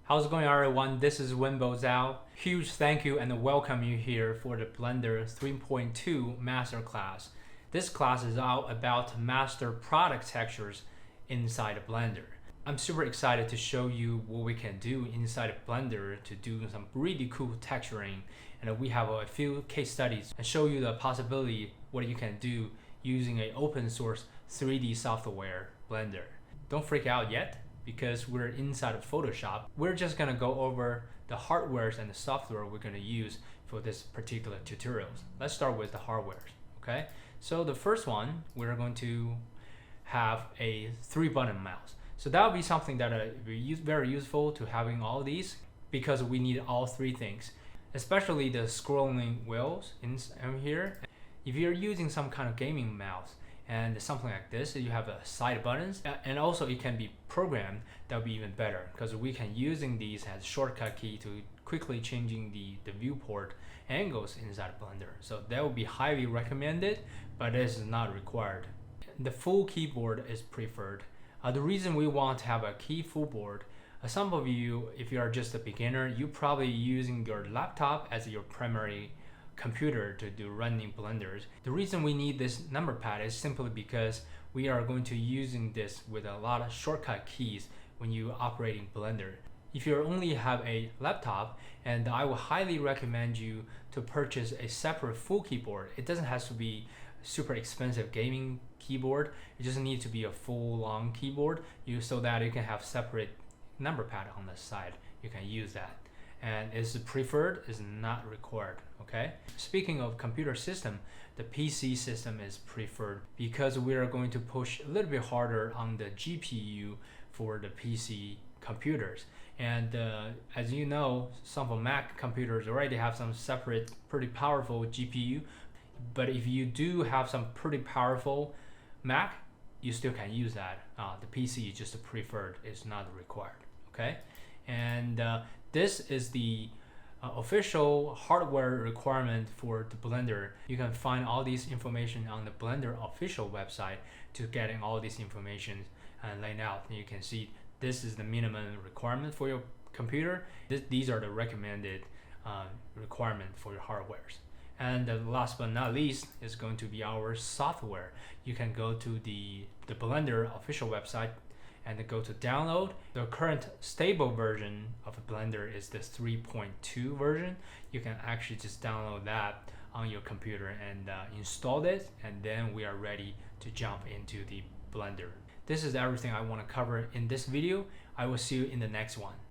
How's it going, everyone? This is Wenbo Zhao. Huge thank you and welcome you here for the Blender 3.2 Masterclass. This class is all about master product textures inside of Blender. I'm super excited to show you what we can do inside of Blender to do some really cool texturing, and we have a few case studies and show you the possibility what you can do using an open source 3D software Blender. Don't freak out yet, because we're inside of Photoshop. We're just gonna go over the hardwares and the software we're gonna use for this particular tutorials. Let's start with the hardwares, okay? So the first one, we're going to have a 3-button mouse. So that would be something that would be very useful to having all these, because we need all three things, especially the scrolling wheels in here. If you're using some kind of gaming mouse, and something like this, you have side buttons, and also it can be programmed. That would be even better, because we can using these as shortcut key to quickly changing the viewport angles inside Blender. So that would be highly recommended, but this is not required. The full keyboard is preferred. The reason we want to have a full board, some of you, if you are just a beginner, you're probably using your laptop as your primary computer to do running Blenders. The reason we need this number pad is simply because we are going to using this with a lot of shortcut keys when you operating Blender. If you only have a laptop, and I would highly recommend you to purchase a separate full keyboard. It doesn't have to be super expensive gaming keyboard. It just needs to be a full long keyboard, so that you can have separate number pad on the side. You can use that, and is preferred, is not required. Okay. Speaking of computer system, the PC system is preferred because we are going to push a little bit harder on the GPU for the PC computers. And as you know, some of Mac computers already have some separate, pretty powerful GPU. But if you do have some pretty powerful Mac, you still can use that. The PC is just preferred, it's not required. Okay. And this is the official hardware requirement for the Blender. You can find all these information on the Blender official website to getting all this information laid out. And you can see this is the minimum requirement for your computer. These are the recommended requirement for your hardwares. And last but not least is going to be our software. You can go to the Blender official website and go to download. The current stable version of Blender is the 3.2 version. You can actually just download that on your computer and install it, and then we are ready to jump into the Blender. This is everything I want to cover in this video. I will see you in the next one.